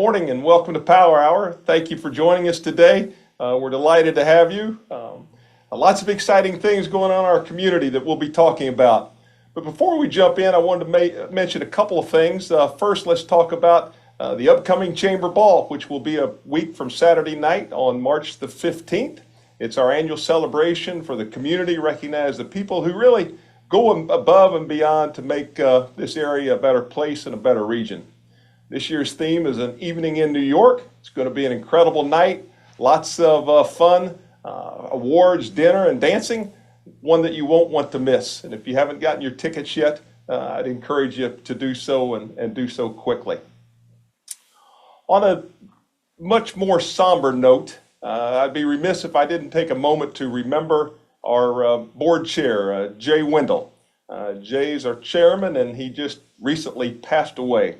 morning and welcome to Power Hour. Thank you for joining us today. We're delighted to have you. Lots of exciting things going on in our community that we'll be talking about. But before we jump in, I wanted to mention a couple of things. First, let's talk about the upcoming Chamber Ball, which will be a week from Saturday night on March the 15th. It's our annual celebration for the community, recognize the people who really go above and beyond to make this area a better place and a better region. This year's theme is an evening in New York. It's going to be an incredible night, lots of fun, awards, dinner, and dancing, one that you won't want to miss. And if you haven't gotten your tickets yet, I'd encourage you to do so and do so quickly. On a much more somber note, I'd be remiss if I didn't take a moment to remember our board chair, Jay Wendell. Jay's our chairman, and he just recently passed away.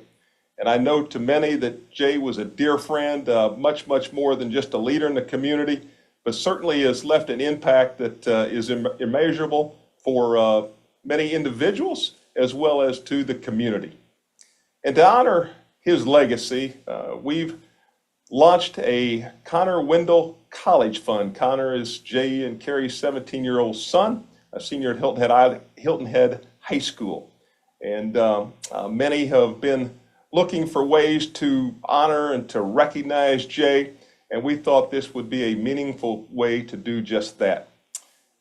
And I know to many that Jay was a dear friend, much more than just a leader in the community, but certainly has left an impact that is immeasurable for many individuals as well as to the community. And to honor his legacy, we've launched a Connor Wendell College Fund. Connor is Jay and Carrie's 17-year-old son, a senior at Hilton Head High School. And many have been looking for ways to honor and to recognize Jay, and we thought this would be a meaningful way to do just that.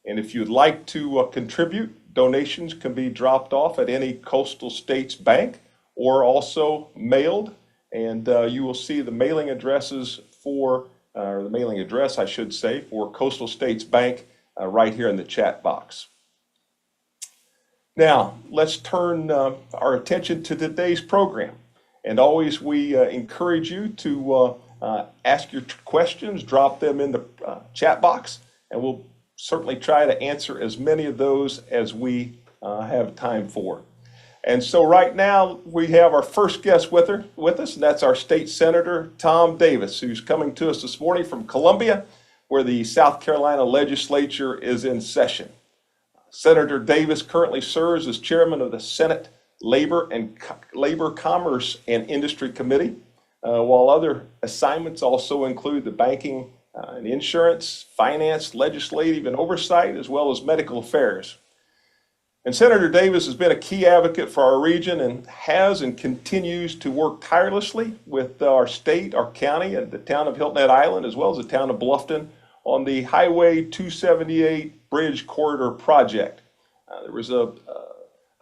And if you'd like to contribute, donations can be dropped off at any Coastal States bank or also mailed, and you will see the mailing addresses for, the mailing address, I should say, for Coastal States Bank right here in the chat box. Now, let's turn our attention to today's program. And always we encourage you to ask your questions, drop them in the chat box, and we'll certainly try to answer as many of those as we have time for. And so right now we have our first guest with us, and that's our State Senator Tom Davis, who's coming to us this morning from Columbia, where the South Carolina legislature is in session. Senator Davis currently serves as chairman of the Senate Labor, Commerce, and Industry Committee, while other assignments also include the banking and insurance, finance, legislative, and oversight, as well as medical affairs. And Senator Davis has been a key advocate for our region and has and continues to work tirelessly with our state, our county, and the town of Hilton Head Island, as well as the town of Bluffton, on the Highway 278 Bridge Corridor project. There was a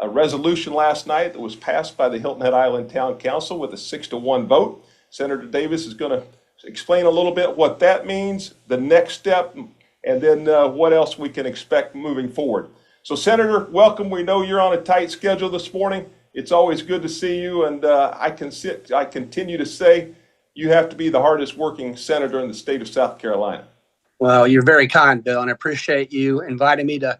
resolution last night that was passed by the Hilton Head Island Town Council with a 6-1 vote. Senator Davis is going to explain a little bit what that means, the next step, and then what else we can expect moving forward. So Senator, welcome. We know you're on a tight schedule this morning. It's always good to see you, and I continue to say you have to be the hardest working senator in the state of South Carolina. Well, you're very kind, Bill, and I appreciate you inviting me to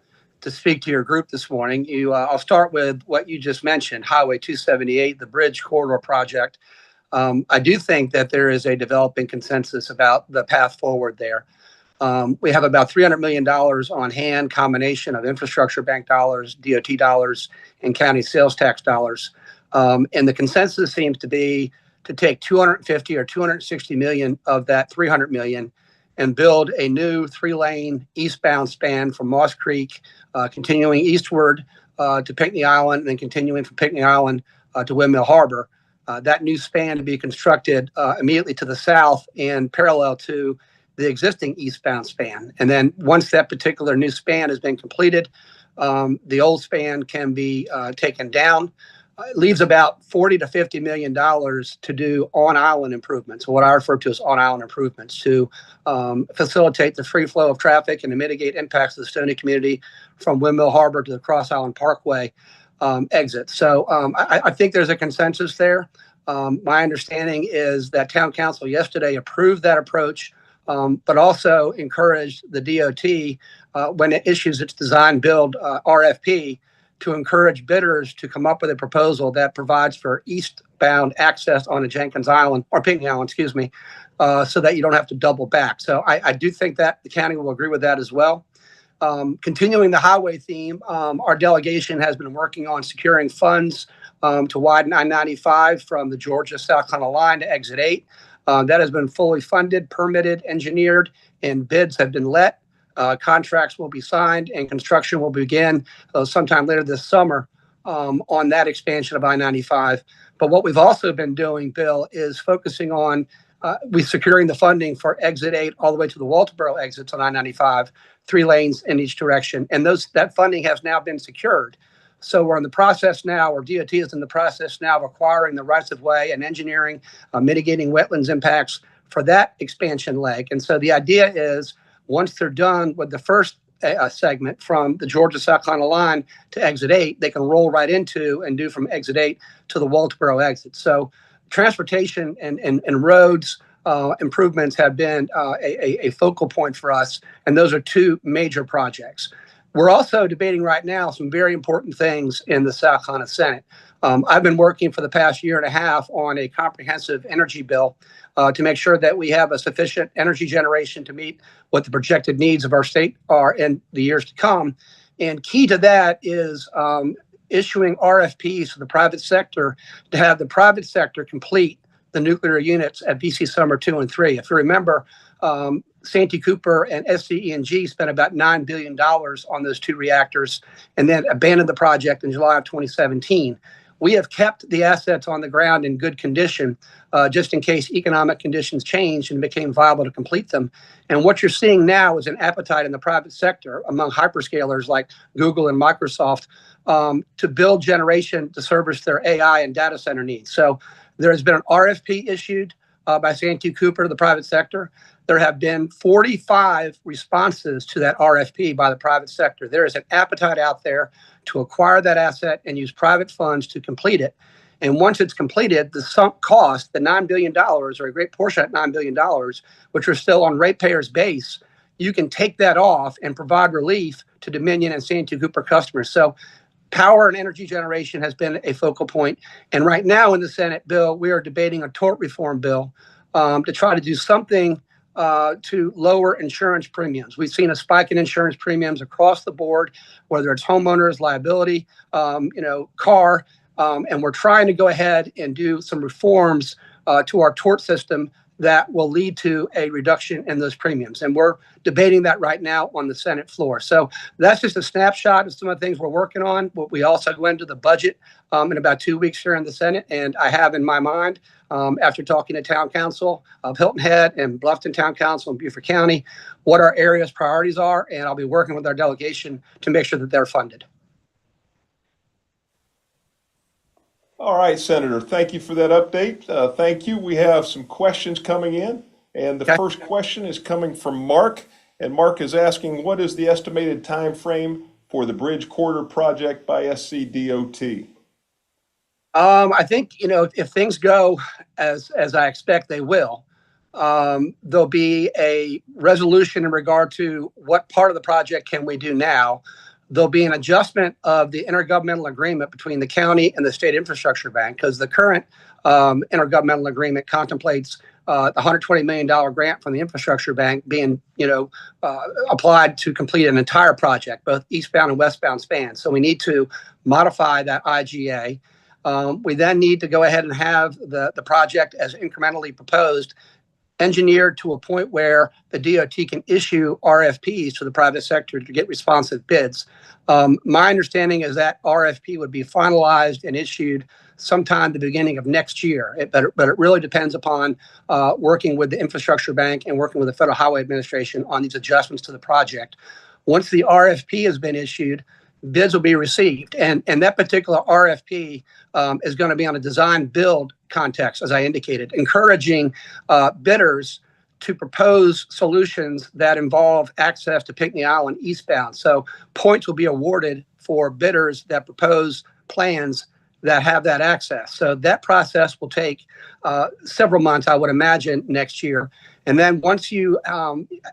speak to your group this morning. I'll start with what you just mentioned, Highway 278, the Bridge Corridor project. I do think that there is a developing consensus about the path forward there. We have about $300 million on hand, combination of infrastructure bank dollars, DOT dollars, and county sales tax dollars. And the consensus seems to be to take 250 or 260 million of that 300 million and build a new 3-lane eastbound span from Moss Creek, continuing eastward to Pinckney Island, and then continuing from Pinckney Island to Windmill Harbor. That new span to be constructed immediately to the south and parallel to the existing eastbound span. And then once that particular new span has been completed, the old span can be taken down. It leaves about $40 to $50 million to do on-island improvements, what I refer to as on-island improvements, to facilitate the free flow of traffic and to mitigate impacts of the Stony community from Windmill Harbor to the Cross Island Parkway exit. So I think there's a consensus there. My understanding is that Town Council yesterday approved that approach, but also encouraged the DOT when it issues its design build RFP to encourage bidders to come up with a proposal that provides for eastbound access on Jenkins Island, or Pinckney Island, excuse me, so that you don't have to double back. So I do think that the county will agree with that as well. Continuing the highway theme, our delegation has been working on securing funds to widen I-95 from the Georgia-South Carolina line to Exit 8. That has been fully funded, permitted, engineered, and bids have been let. Contracts will be signed and construction will begin sometime later this summer on that expansion of I-95. But what we've also been doing, Bill, is focusing on we securing the funding for Exit 8 all the way to the Walterboro exits on I-95, 3 lanes in each direction. And that funding has now been secured. So we're in the process now, or DOT is in the process now of acquiring the rights of way and engineering, mitigating wetlands impacts for that expansion leg. And so the idea is once they're done with the first segment from the Georgia-South Carolina line to Exit 8, they can roll right into and do from Exit 8 to the Walterboro exit. So transportation and roads improvements have been a focal point for us, and those are 2 major projects. We're also debating right now some very important things in the South Carolina Senate. I've been working for the past year and a half on a comprehensive energy bill to make sure that we have a sufficient energy generation to meet what the projected needs of our state are in the years to come. And key to that is issuing RFPs to the private sector to have the private sector complete the nuclear units at BC Summer 2 and 3. If you remember, Santee Cooper and SCE&G spent about $9 billion on those 2 reactors and then abandoned the project in July of 2017. We have kept the assets on the ground in good condition just in case economic conditions changed and it became viable to complete them. And what you're seeing now is an appetite in the private sector among hyperscalers like Google and Microsoft to build generation to service their AI and data center needs. So there has been an RFP issued by Santee Cooper to the private sector. There have been 45 responses to that RFP by the private sector. There is an appetite out there to acquire that asset and use private funds to complete it. And once it's completed, the sunk cost, the $9 billion, or a great portion of that $9 billion, which are still on ratepayers' base, you can take that off and provide relief to Dominion and Santee Cooper customers. So power and energy generation has been a focal point. And right now in the Senate, Bill, we are debating a tort reform bill to try to do something to lower insurance premiums. We've seen a spike in insurance premiums across the board, whether it's homeowners, liability, car, and we're trying to go ahead and do some reforms to our tort system that will lead to a reduction in those premiums. And we're debating that right now on the Senate floor. So that's just a snapshot of some of the things we're working on. We also go into the budget in about 2 weeks here in the Senate. And I have in my mind, after talking to town council of Hilton Head and Bluffton Town Council and Beaufort County, what our area's priorities are. And I'll be working with our delegation to make sure that they're funded. All right, Senator, thank you for that update. Thank you. We have some questions coming in. And the first question is coming from Mark. And Mark is asking, what is the estimated time frame for the Bridge Corridor project by SCDOT? I think, if things go as I expect they will, there'll be a resolution in regard to what part of the project can we do now. There'll be an adjustment of the intergovernmental agreement between the county and the state infrastructure bank, because the current intergovernmental agreement contemplates the $120 million grant from the infrastructure bank being, applied to complete an entire project, both eastbound and westbound spans. So we need to modify that IGA. We then need to go ahead and have the project as incrementally proposed engineered to a point where the DOT can issue RFPs to the private sector to get responsive bids. My understanding is that RFP would be finalized and issued sometime the beginning of next year. But it really depends upon working with the infrastructure bank and working with the Federal Highway Administration on these adjustments to the project. Once the RFP has been issued, bids will be received. And that particular RFP is going to be on a design build context, as I indicated, encouraging bidders to propose solutions that involve access to Pinckney Island eastbound. So points will be awarded for bidders that propose plans that have that access. So that process will take several months, I would imagine, next year. And then once you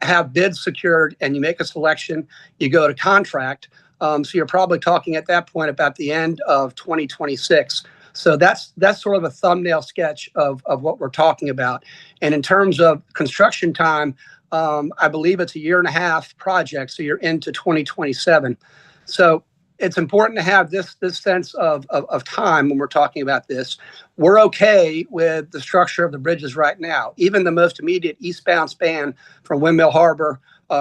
have bids secured and you make a selection, you go to contract. So you're probably talking at that point about the end of 2026. So that's sort of a thumbnail sketch of what we're talking about. And in terms of construction time, I believe it's a 1.5 year project, so you're into 2027. So it's important to have this sense of time when we're talking about this. We're okay with the structure of the bridges right now. Even the most immediate eastbound span from Windmill Harbor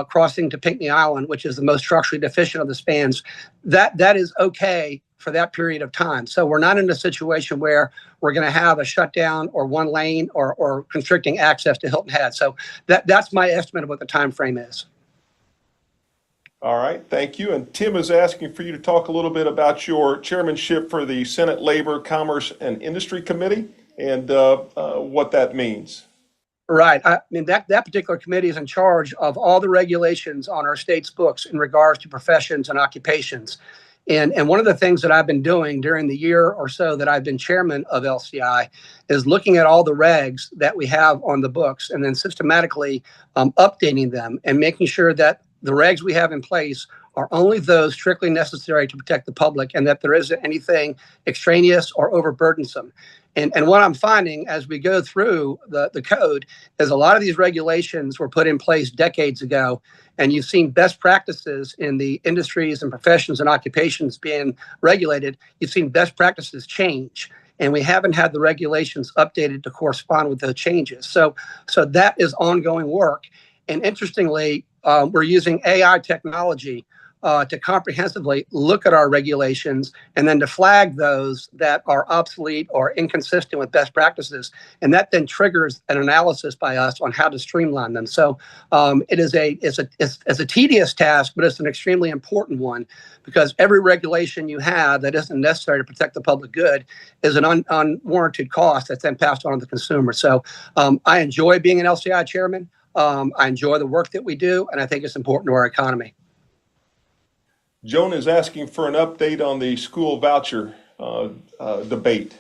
crossing to Pinckney Island, which is the most structurally deficient of the spans, that is okay for that period of time. So we're not in a situation where we're going to have a shutdown or one lane or constricting access to Hilton Head. So that's my estimate of what the time frame is. All right, thank you. And Tim is asking for you to talk a little bit about your chairmanship for the Senate Labor, Commerce, and Industry Committee and what that means. Right. I mean, that particular committee is in charge of all the regulations on our state's books in regards to professions and occupations. And one of the things that I've been doing during the year or so that I've been chairman of LCI is looking at all the regs that we have on the books and then systematically updating them and making sure that the regs we have in place are only those strictly necessary to protect the public and that there isn't anything extraneous or overburdensome. And what I'm finding as we go through the code is a lot of these regulations were put in place decades ago, and you've seen best practices in the industries and professions and occupations being regulated. You've seen best practices change, and we haven't had the regulations updated to correspond with the changes. So that is ongoing work. And interestingly, we're using AI technology to comprehensively look at our regulations and then to flag those that are obsolete or inconsistent with best practices. And that then triggers an analysis by us on how to streamline them. So it's a tedious task, but it's an extremely important one because every regulation you have that isn't necessary to protect the public good is an unwarranted cost that's then passed on to the consumer. So I enjoy being an LCI chairman. I enjoy the work that we do, and I think it's important to our economy. Joan is asking for an update on the school voucher debate.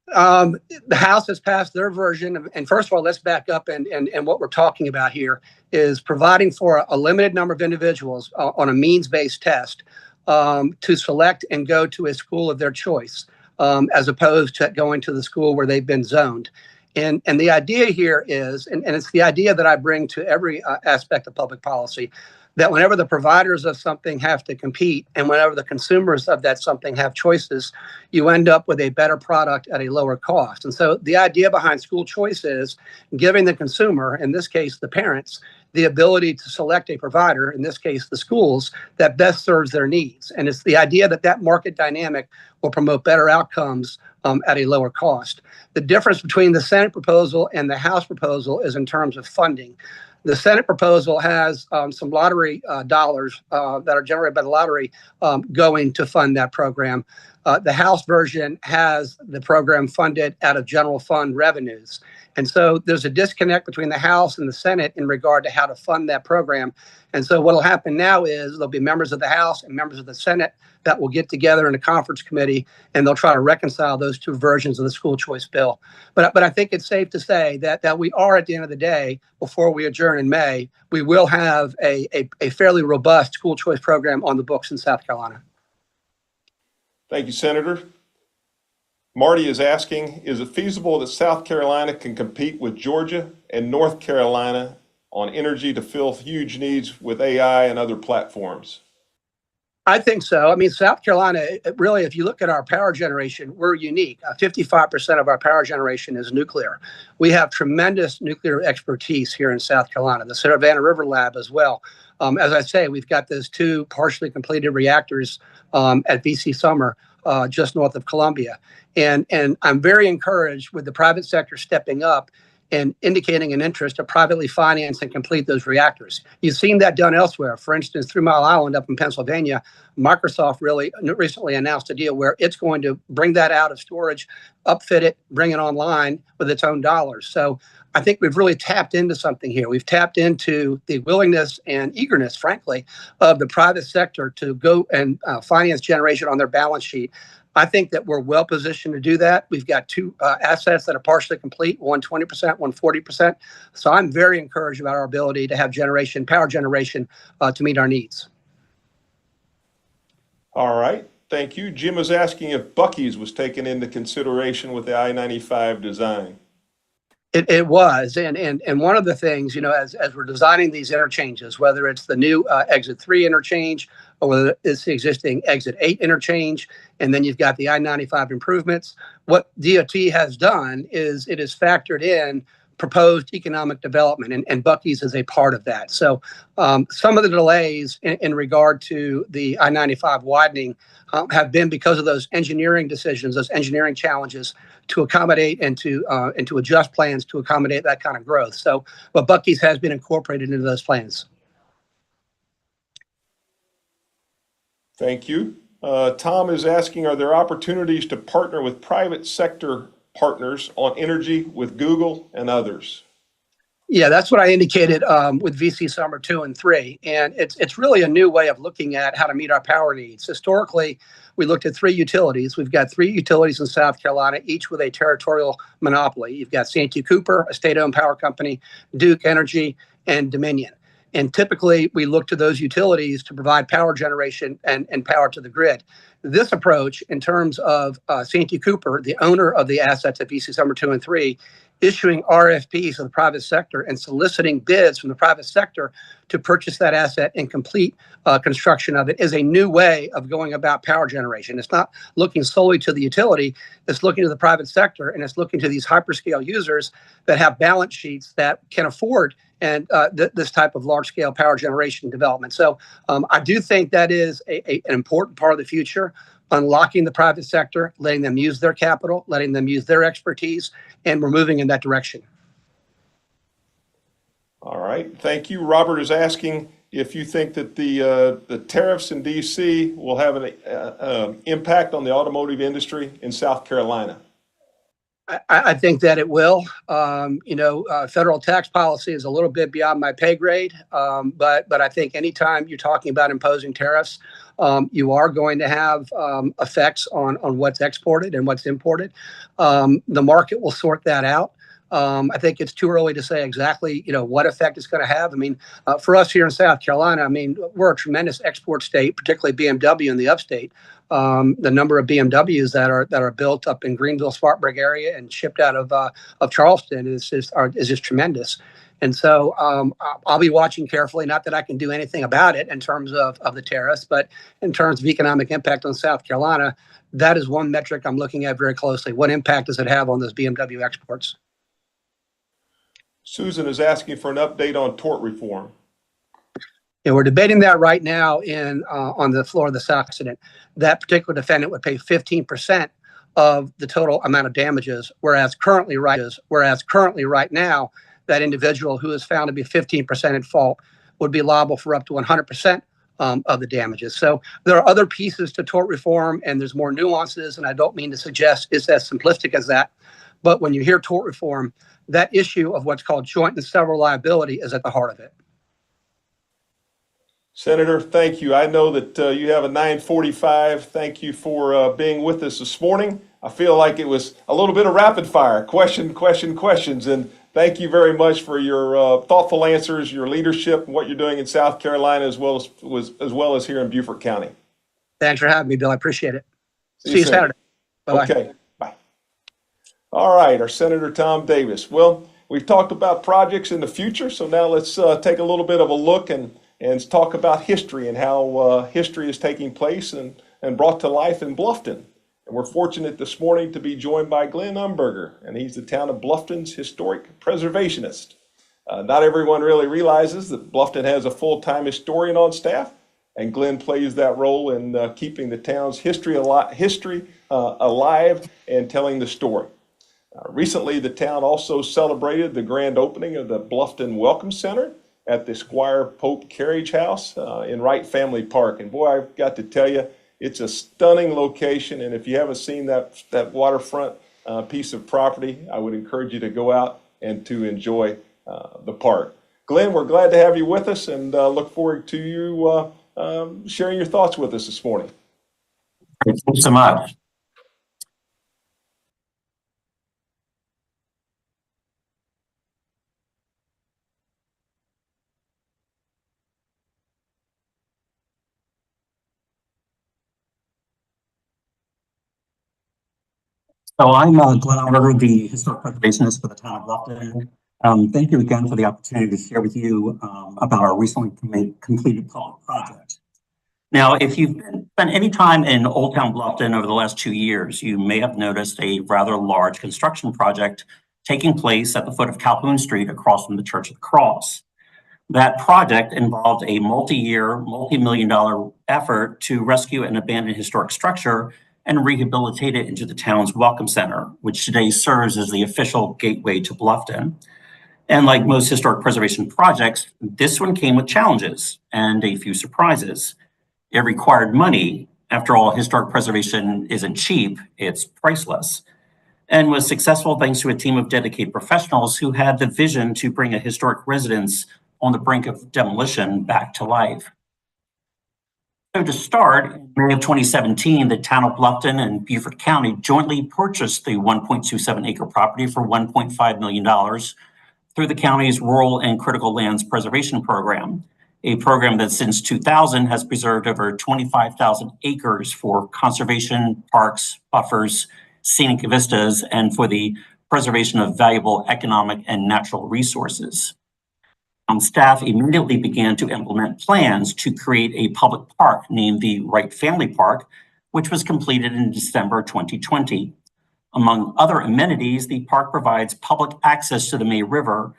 The House has passed their version. And first of all, let's back up. And what we're talking about here is providing for a limited number of individuals on a means-based test to select and go to a school of their choice, as opposed to going to the school where they've been zoned. And the idea here is, and it's the idea that I bring to every aspect of public policy, that whenever the providers of something have to compete and whenever the consumers of that something have choices, you end up with a better product at a lower cost. And so the idea behind school choice is giving the consumer, in this case, the parents, the ability to select a provider, in this case, the schools, that best serves their needs. And it's the idea that that market dynamic will promote better outcomes at a lower cost. The difference between the Senate proposal and the House proposal is in terms of funding. The Senate proposal has some lottery dollars that are generated by the lottery going to fund that program. The House version has the program funded out of general fund revenues. And so there's a disconnect between the House and the Senate in regard to how to fund that program. And so what will happen now is there'll be members of the House and members of the Senate that will get together in a conference committee, and they'll try to reconcile those two versions of the school choice bill. But I think it's safe to say that we are, at the end of the day, before we adjourn in May, we will have a fairly robust school choice program on the books in South Carolina. Thank you, Senator. Marty is asking, is it feasible that South Carolina can compete with Georgia and North Carolina on energy to fill huge needs with AI and other platforms? I think so. I mean, South Carolina, really, if you look at our power generation, we're unique. 55% of our power generation is nuclear. We have tremendous nuclear expertise here in South Carolina, the Savannah River Lab as well. As I say, we've got those 2 partially completed reactors at BC Summer, just north of Columbia. And I'm very encouraged with the private sector stepping up and indicating an interest to privately finance and complete those reactors. You've seen that done elsewhere. For instance, 3 Mile Island up in Pennsylvania, Microsoft really recently announced a deal where it's going to bring that out of storage, upfit it, bring it online with its own dollars. So I think we've really tapped into something here. We've tapped into the willingness and eagerness, frankly, of the private sector to go and finance generation on their balance sheet. I think that we're well positioned to do that. We've got 2 assets that are partially complete, one 20%, one 40%. So I'm very encouraged about our ability to have power generation to meet our needs. All right. thank you. Jim was asking if Bucky's was taken into consideration with the I-95 design. It was, and one of the things, as we're designing these interchanges, whether it's the new exit 3 interchange or whether it's the existing exit 8 interchange, and then you've got the I-95 improvements, what DOT has done is it has factored in proposed economic development, and Bucky's is a part of that. So some of the delays in regard to the I-95 widening have been because of those engineering decisions, those engineering challenges to accommodate and to adjust plans to accommodate that kind of growth. So, but Bucky's has been incorporated into those plans. Thank you. Tom is asking, are there opportunities to partner with private sector partners on energy with Google and others? Yeah, that's what I indicated with VC Summer 2 and 3. And it's really a new way of looking at how to meet our power needs. Historically, we looked at 3 utilities. We've got 3 utilities in South Carolina, each with a territorial monopoly. You've got Santee Cooper, a state-owned power company, Duke Energy, and Dominion. And typically, we look to those utilities to provide power generation and power to the grid. This approach, in terms of Santee Cooper, the owner of the assets at VC Summer 2 and 3, issuing RFPs to the private sector and soliciting bids from the private sector to purchase that asset and complete construction of it, is a new way of going about power generation. It's not looking solely to the utility, it's looking to the private sector, and it's looking to these hyperscale users that have balance sheets that can afford this type of large-scale power generation development. So I do think that is an important part of the future, unlocking the private sector, letting them use their capital, letting them use their expertise, and we're moving in that direction. All right, thank you. Robert is asking if you think that the tariffs in D.C. will have an impact on the automotive industry in South Carolina. I think that it will. Federal tax policy is a little bit beyond my pay grade, but I think anytime you're talking about imposing tariffs, you are going to have effects on what's exported and what's imported. The market will sort that out. I think it's too early to say exactly, what effect it's going to have. I mean, for us here in South Carolina, we're a tremendous export state, particularly BMW in the upstate. The number of BMWs that are built up in Greenville, Spartanburg area and shipped out of Charleston is just tremendous. And so I'll be watching carefully. Not that I can do anything about it in terms of the tariffs, but in terms of economic impact on South Carolina, that is one metric I'm looking at very closely. What impact does it have on those BMW exports? Susan is asking for an update on tort reform. And we're debating that right now on the floor of the South Senate. That particular defendant would pay 15% of the total amount of damages, whereas currently right now, that individual who is found to be 15% at fault would be liable for up to 100% of the damages. So there are other pieces to tort reform, and there's more nuances, and I don't mean to suggest it's as simplistic as that. But when you hear tort reform, that issue of what's called joint and several liability is at the heart of it. Senator, thank you. I know that you have a 9:45. Thank you for being with us this morning. I feel like it was a little bit of rapid fire, questions. And thank you very much for your thoughtful answers, your leadership, and what you're doing in South Carolina as well as here in Beaufort County. Thanks for having me, Bill. I appreciate it. See you soon. Saturday. Bye-bye. Okay, bye. All right, our Senator Tom Davis. Well, we've talked about projects in the future, so now let's take a little bit of a look and talk about history and how history is taking place and brought to life in Bluffton. And we're fortunate this morning to be joined by Glenn Umberger, and he's the town of Bluffton's historic preservationist. Not everyone really realizes that Bluffton has a full-time historian on staff, and Glenn plays that role in keeping the town's history alive and telling the story. Recently, the town also celebrated the grand opening of the Bluffton Welcome Center at the Squire Pope Carriage House in Wright Family Park. And boy, I've got to tell you, it's a stunning location. And if you haven't seen that waterfront piece of property, I would encourage you to go out and to enjoy the park. Glenn, we're glad to have you with us and look forward to you sharing your thoughts with us this morning. Thank you so much. So I'm Glenn Oliver, the historic preservationist for the town of Bluffton. Thank you again for the opportunity to share with you about our recently completed public project. Now, if you've spent any time in Old Town Bluffton over the last 2 years, you may have noticed a rather large construction project taking place at the foot of Calhoun Street across from the Church of the Cross. That project involved a multi-year, multi-million-dollar effort to rescue an abandoned historic structure and rehabilitate it into the town's Welcome Center, which today serves as the official gateway to Bluffton. And like most historic preservation projects, this one came with challenges and a few surprises. It required money. After all, historic preservation isn't cheap, it's priceless, and was successful thanks to a team of dedicated professionals who had the vision to bring a historic residence on the brink of demolition back to life. So to start, in May of 2017, the town of Bluffton and Beaufort County jointly purchased the 1.27 acre property for $1.5 million through the county's Rural and Critical Lands Preservation Program, a program that since 2000 has preserved over 25,000 acres for conservation, parks, buffers, scenic vistas, and for the preservation of valuable economic and natural resources. Staff immediately began to implement plans to create a public park named the Wright Family Park, which was completed in December 2020. Among other amenities, the park provides public access to the May River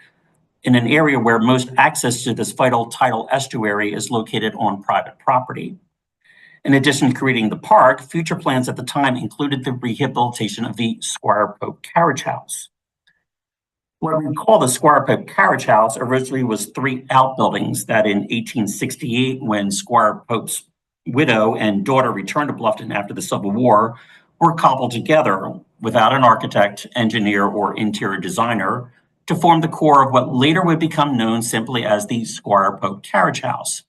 in an area where most access to this vital tidal estuary is located on private property. In addition to creating the park, future plans at the time included the rehabilitation of the Squire Pope Carriage House. What we call the Squire Pope Carriage House originally was 3 outbuildings that in 1868, when Squire Pope's widow and daughter returned to Bluffton after the Civil War, were cobbled together without an architect, engineer, or interior designer to form the core of what later would become known simply as the Squire Pope Carriage House.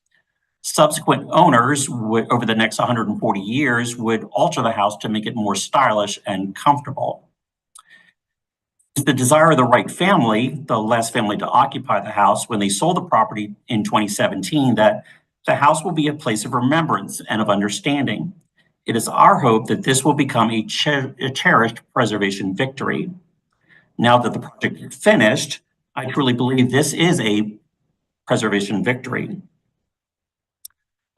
Subsequent owners over the next 140 years would alter the house to make it more stylish and comfortable. The desire of the Wright family, the last family to occupy the house when they sold the property in 2017, that the house will be a place of remembrance and of understanding. It is our hope that this will become a cherished preservation victory. Now that the project is finished, I truly believe this is a preservation victory.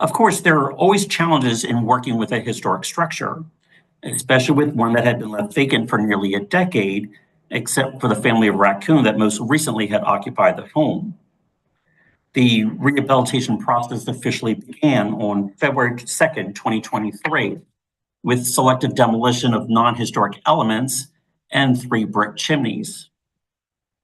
Of course, there are always challenges in working with a historic structure, especially with one that had been left vacant for nearly a decade, except for the family of raccoon that most recently had occupied the home. The rehabilitation process officially began on February 2nd, 2023, with selective demolition of non-historic elements and 3 brick chimneys.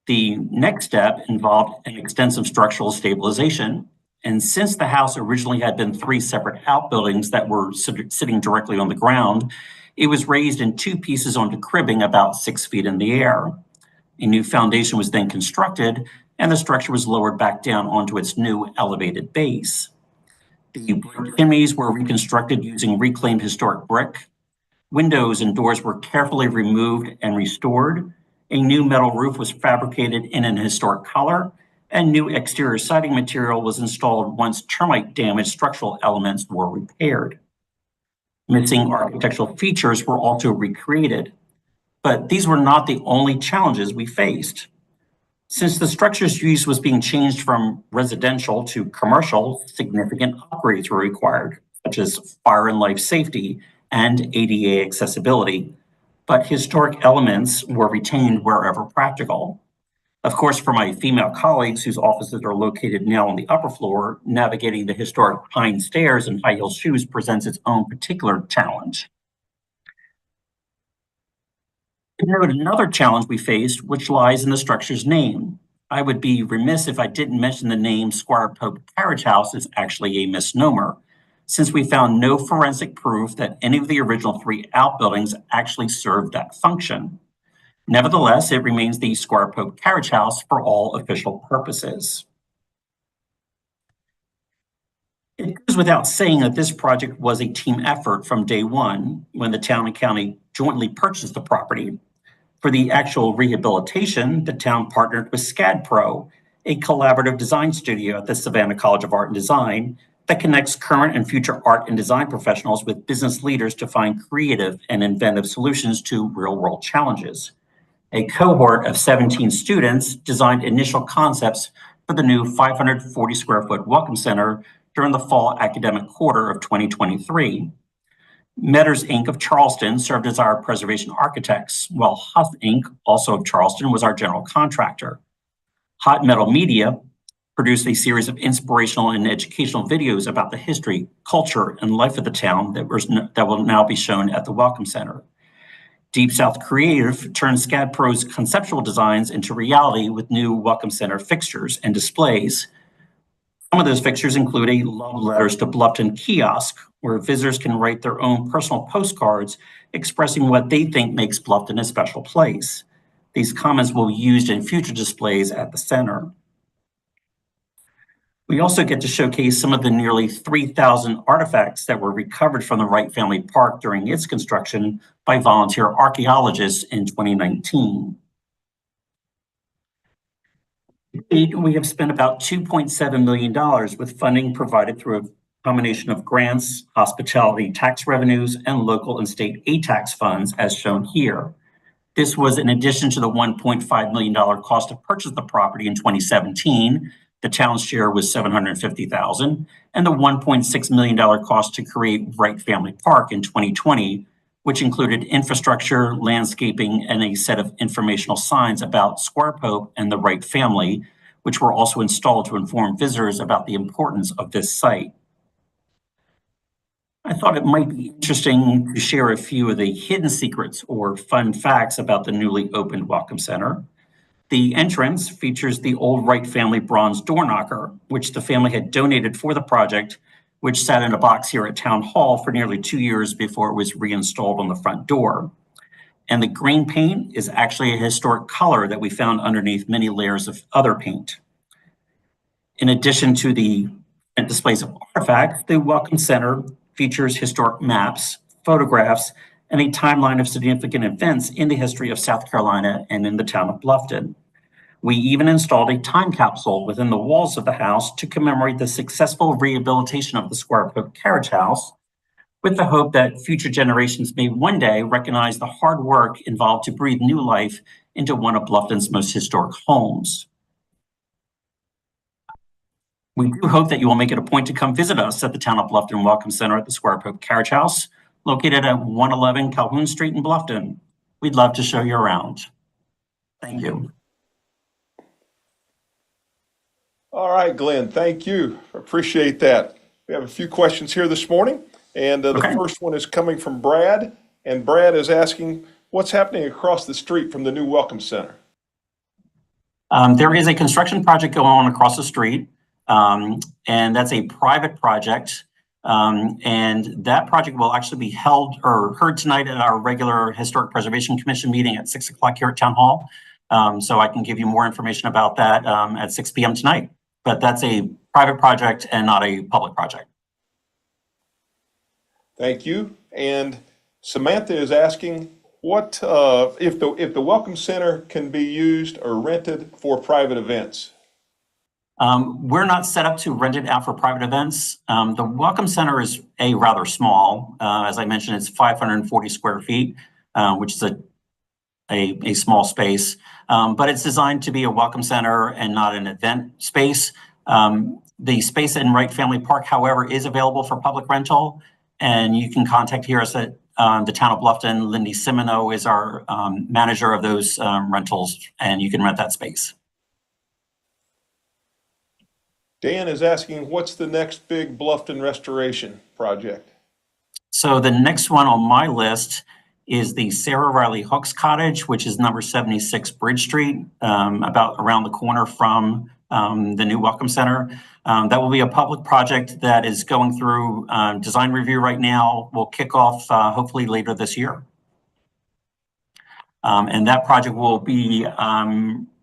The next step involved an extensive structural stabilization. And since the house originally had been 3 separate outbuildings that were sitting directly on the ground, it was raised in 2 pieces onto cribbing about 6 feet in the air. A new foundation was then constructed, and the structure was lowered back down onto its new elevated base. The brick chimneys were reconstructed using reclaimed historic brick. Windows and doors were carefully removed and restored. A new metal roof was fabricated in an historic color, and new exterior siding material was installed once termite-damaged structural elements were repaired. Missing architectural features were also recreated, but these were not the only challenges we faced. Since the structure's use was being changed from residential to commercial, significant upgrades were required, such as fire and life safety and ADA accessibility, but historic elements were retained wherever practical. Of course, for my female colleagues whose offices are located now on the upper floor, navigating the historic pine stairs and high heel shoes presents its own particular challenge. To note another challenge we faced, which lies in the structure's name. I would be remiss if I didn't mention the name Squire Pope Carriage House is actually a misnomer, since we found no forensic proof that any of the original 3 outbuildings actually served that function. Nevertheless, it remains the Squire Pope Carriage House for all official purposes. It goes without saying that this project was a team effort from day one when the town and county jointly purchased the property. For the actual rehabilitation, the town partnered with SCAD Pro, a collaborative design studio at the Savannah College of Art and Design, that connects current and future art and design professionals with business leaders to find creative and inventive solutions to real-world challenges. A cohort of 17 students designed initial concepts for the new 540 square foot Welcome Center during the fall academic quarter of 2023. Metters Inc. of Charleston served as our preservation architects, while Huff Inc., also of Charleston, was our general contractor. Hot Metal Media produced a series of inspirational and educational videos about the history, culture, and life of the town that will now be shown at the Welcome Center. Deep South Creative turned SCAD Pro's conceptual designs into reality with new Welcome Center fixtures and displays. Some of those fixtures include a love letters to Bluffton kiosk, where visitors can write their own personal postcards expressing what they think makes Bluffton a special place. These comments will be used in future displays at the center. We also get to showcase some of the nearly 3,000 artifacts that were recovered from the Wright Family Park during its construction by volunteer archaeologists in 2019. We have spent about $2.7 million with funding provided through a combination of grants, hospitality tax revenues, and local and state aid tax funds, as shown here. This was in addition to the $1.5 million cost to purchase the property in 2017. The town's share was $750,000, and the $1.6 million cost to create Wright Family Park in 2020, which included infrastructure, landscaping, and a set of informational signs about Squire Pope and the Wright family, which were also installed to inform visitors about the importance of this site. I thought it might be interesting to share a few of the hidden secrets or fun facts about the newly opened Welcome Center. The entrance features the old Wright family bronze door knocker, which the family had donated for the project, which sat in a box here at Town Hall for nearly 2 years before it was reinstalled on the front door. And the green paint is actually a historic color that we found underneath many layers of other paint. In addition to the displays of artifacts, the Welcome Center features historic maps, photographs, and a timeline of significant events in the history of South Carolina and in the town of Bluffton. We even installed a time capsule within the walls of the house to commemorate the successful rehabilitation of the Squire Pope carriage house, with the hope that future generations may one day recognize the hard work involved to breathe new life into one of Bluffton's most historic homes. We do hope that you will make it a point to come visit us at the Town of Bluffton Welcome Center at the Squire Pope Carriage House, located at 111 Calhoun Street in Bluffton. We'd love to show you around. Thank you. All right, Glenn, thank you. Appreciate that. We have a few questions here this morning, and the first one is coming from Brad, and Brad is asking, what's happening across the street from the new Welcome Center? There is a construction project going on across the street, and that's a private project. And that project will actually be heard tonight at our regular Historic Preservation Commission meeting at 6 o'clock here at Town Hall. So I can give you more information about that at 6 p.m. tonight. But that's a private project and not a public project. Thank you. And Samantha is asking, what if the Welcome Center can be used or rented for private events? We're not set up to rent it out for private events. The Welcome Center is rather small. As I mentioned, it's 540 square feet, which is a small space, but it's designed to be a welcome center and not an event space. The space in Wright Family Park, however, is available for public rental, and you can contact us at the Town of Bluffton. Lindy Simino is our manager of those rentals, and you can rent that space. Dan is asking, what's the next big Bluffton restoration project? So the next one on my list is the Sarah Riley Hooks Cottage, which is number 76 Bridge Street, about around the corner from the new Welcome Center. That will be a public project that is going through design review right now. We'll kick off hopefully later this year. And that project will be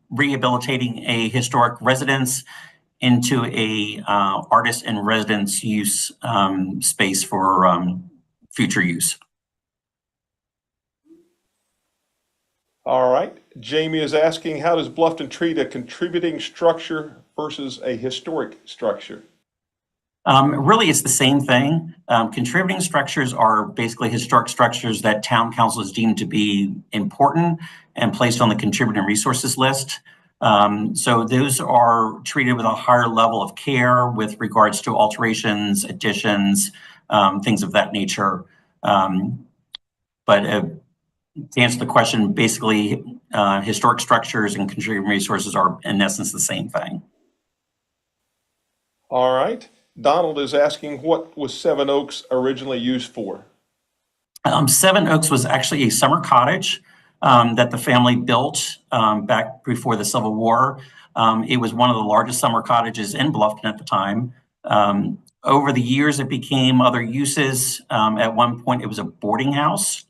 rehabilitating a historic residence into a artist and residence use space for future use. All right. Jamie is asking, how does Bluffton treat a contributing structure versus a historic structure? Really, it's the same thing. Contributing structures are basically historic structures that town councils deem to be important and placed on the contributing resources list. So those are treated with a higher level of care with regards to alterations, additions, things of that nature. But to answer the question, basically, historic structures and contributing resources are in essence the same thing. All right. Donald is asking, what was Seven Oaks originally used for? Seven Oaks was actually a summer cottage that the family built back before the Civil War. It was one of the largest summer cottages in Bluffton at the time. Over the years, it became other uses. At one point, it was a boarding house.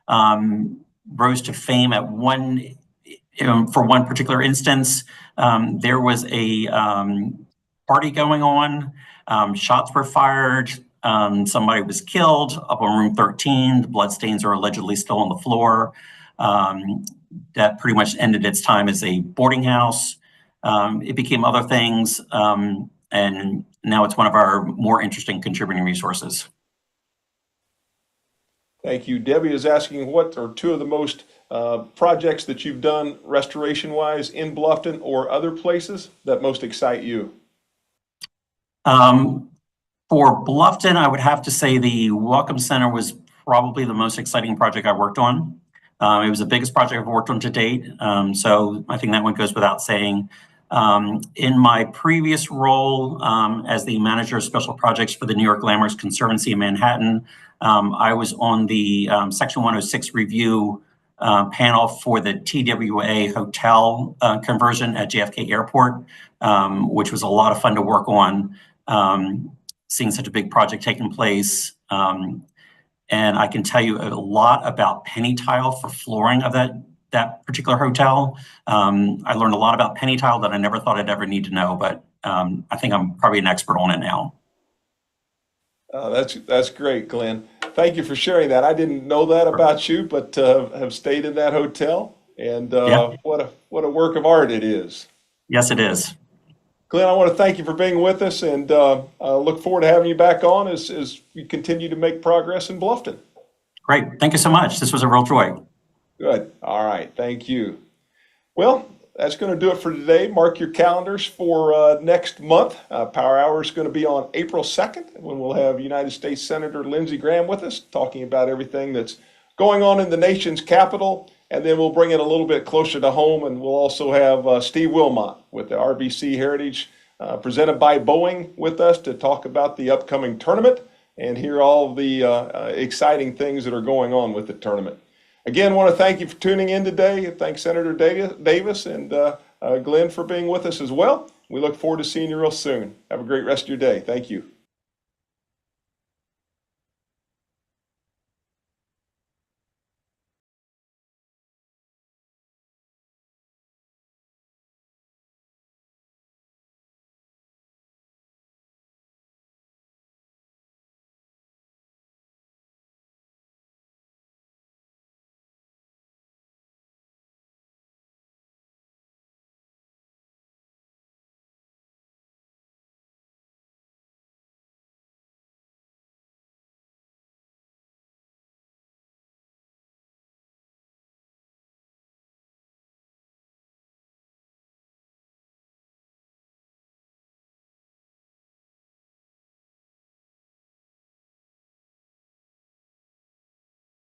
Rose to fame at for one particular instance. There was a party going on. Shots were fired. Somebody was killed up on room 13. The bloodstains are allegedly still on the floor. That pretty much ended its time as a boarding house. It became other things, and now it's one of our more interesting contributing resources. Thank you. Debbie is asking, what are two of the most projects that you've done restoration-wise in Bluffton or other places that most excite you? For Bluffton, I would have to say the Welcome Center was probably the most exciting project I worked on. It was the biggest project I've worked on to date, so I think that one goes without saying. In my previous role as the manager of special projects for the New York Landmarks Conservancy in Manhattan, I was on the Section 106 review panel for the TWA hotel conversion at JFK Airport, which was a lot of fun to work on. Seeing such a big project taking place. And I can tell you a lot about penny tile for flooring of that particular hotel. I learned a lot about penny tile that I never thought I'd ever need to know, but I think I'm probably an expert on it now. That's great, Glenn. Thank you for sharing that. I didn't know that about you, but have stayed in that hotel, and Yeah. what a work of art it is. Yes, it is. Glenn, I want to thank you for being with us, and look forward to having you back on as we continue to make progress in Bluffton. Great. Thank you so much. This was a real joy. Good. All right. Thank you. Well, that's going to do it for today. Mark your calendars for next month. Power Hour is going to be on April 2nd, when we'll have United States Senator Lindsey Graham with us, talking about everything that's going on in the nation's capital. And then we'll bring it a little bit closer to home, and we'll also have Steve Wilmot with the RBC Heritage presented by Boeing with us to talk about the upcoming tournament and hear all of the exciting things that are going on with the tournament. Again, want to thank you for tuning in today. Thanks, Senator Davis and Glenn for being with us as well. We look forward to seeing you real soon. Have a great rest of your day. Thank you.